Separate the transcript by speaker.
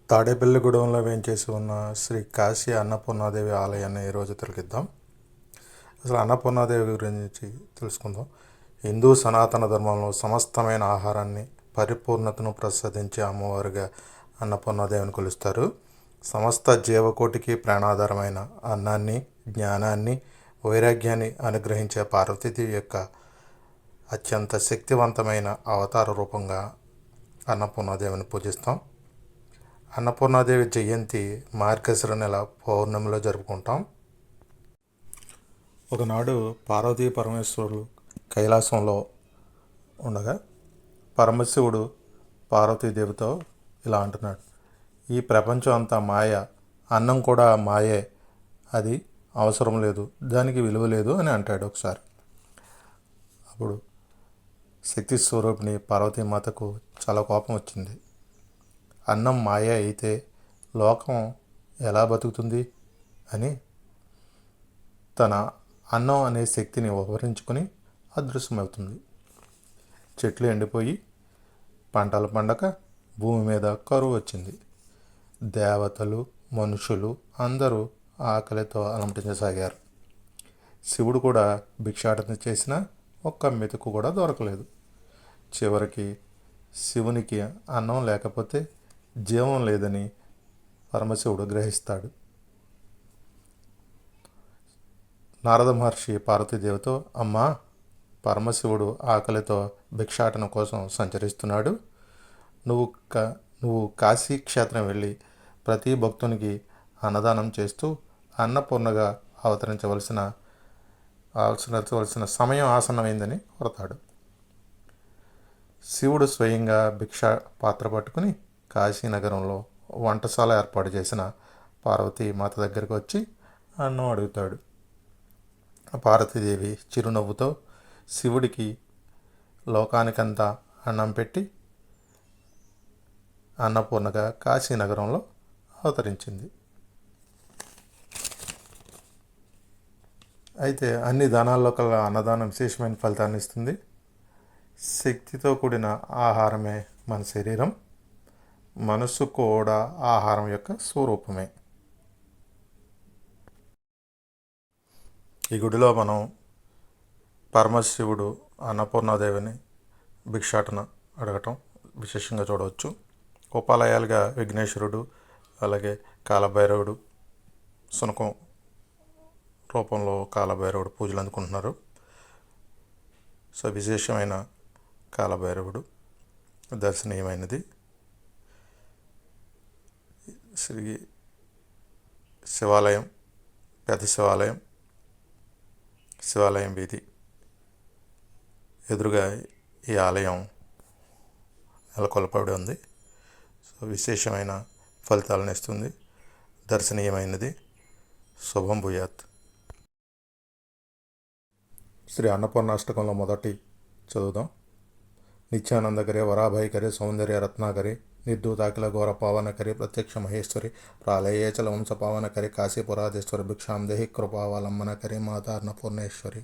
Speaker 1: తాడేపల్లిగూడెంలో వేంచేసి ఉన్న శ్రీ కాశీ అన్నపూర్ణాదేవి ఆలయాన్ని ఈరోజు తిలకిద్దాం. అసలు అన్నపూర్ణాదేవి గురించి తెలుసుకుందాం. హిందూ సనాతన ధర్మంలో సమస్తమైన ఆహారాన్ని పరిపూర్ణతను ప్రసాదించే అమ్మవారిగా అన్నపూర్ణాదేవిని కొలుస్తారు. సమస్త జీవకోటికి ప్రాణాధారమైన అన్నాన్ని, జ్ఞానాన్ని, వైరాగ్యాన్ని అనుగ్రహించే పార్వతీదేవి యొక్క అత్యంత శక్తివంతమైన అవతార రూపంగా అన్నపూర్ణాదేవిని పూజిస్తాం. అన్నపూర్ణాదేవి జయంతి మార్గశిర నెల పౌర్ణమిలో జరుపుకుంటాం. ఒకనాడు పార్వతీ పరమేశ్వరులు కైలాసంలో ఉండగా పరమశివుడు పార్వతీదేవితో ఇలా అంటున్నాడు: ఈ ప్రపంచం అంతా మాయ, అన్నం కూడా మాయే, అది అవసరం లేదు, దానికి విలువ లేదు అని అంటాడు ఒకసారి. అప్పుడు శక్తి స్వరూపిణి పార్వతీమాతకు చాలా కోపం వచ్చింది. అన్నం మాయ అయితే లోకం ఎలా బతుకుతుంది అని తన అన్నం అనే శక్తిని ఉపహరించుకొని అదృశ్యమవుతుంది. చెట్లు ఎండిపోయి పంటలు పండక భూమి మీద కరువు వచ్చింది. దేవతలు, మనుషులు అందరూ ఆకలితో అలమటించసాగారు. శివుడు కూడా భిక్షాటన చేసినా ఒక్క మెతుకు కూడా దొరకలేదు. చివరికి శివునికి అన్నం లేకపోతే జీవం లేదని పరమశివుడు గ్రహిస్తాడు. నారద మహర్షి పార్వతీదేవితో, అమ్మా, పరమశివుడు ఆకలితో భిక్షాటన కోసం సంచరిస్తున్నాడు. నువ్వు కాశీ క్షేత్రం వెళ్ళి ప్రతి భక్తునికి అన్నదానం చేస్తూ అన్నపూర్ణగా అవతరించవలసిన సమయం ఆసన్నమైందని కోరతాడు. శివుడు స్వయంగా భిక్షా పాత్ర పట్టుకుని కాశీనగరంలో వంటశాల ఏర్పాటు చేసిన పార్వతీ మాత దగ్గరికి వచ్చి అన్నం అడుగుతాడు. పార్వతీదేవి చిరునవ్వుతో శివుడికి లోకానికంతా అన్నం పెట్టి అన్నపూర్ణగా కాశీనగరంలో అవతరించింది. అయితే అన్ని దానాల్లో కల్లా అన్నదానం విశేషమైన ఫలితాన్ని ఇస్తుంది. శక్తితో కూడిన ఆహారమే మన శరీరం, మనస్సు కూడా ఆహారం యొక్క స్వరూపమే. ఈ గుడిలో మనం పరమశివుడు అన్నపూర్ణాదేవిని భిక్షాటన అడగటం విశేషంగా చూడవచ్చు. ఉపాలయాలుగా విఘ్నేశ్వరుడు, అలాగే కాలభైరవుడు, సునకం రూపంలో కాలభైరవుడు పూజలు అందుకుంటున్నారు. సో విశేషమైన కాలభైరవుడు దర్శనీయమైనది. శ్రీ శివాలయం, పెద్ద శివాలయం వీధి ఎదురుగా ఈ ఆలయం నెలకొల్పబడి ఉంది. సో విశేషమైన ఫలితాలను ఇస్తుంది, దర్శనీయమైనది. శుభం భూయాత్. శ్రీ అన్నపూర్ణాష్టకంలో మొదటి చదువుదాం. నిత్యానందకరే, వరాభయకరే, సౌందర్య రత్నాకరే, నిర్ధూతాకిల ఘోర పావనకరే, ప్రత్యక్ష మహేశ్వరి, ప్రాళయేచల వంశ పావనకరే, కాశీపురాధేశ్వరి, భిక్షాం దేహి కృపావలంబనకరే, మాతా అన్నపూర్ణేశ్వరి.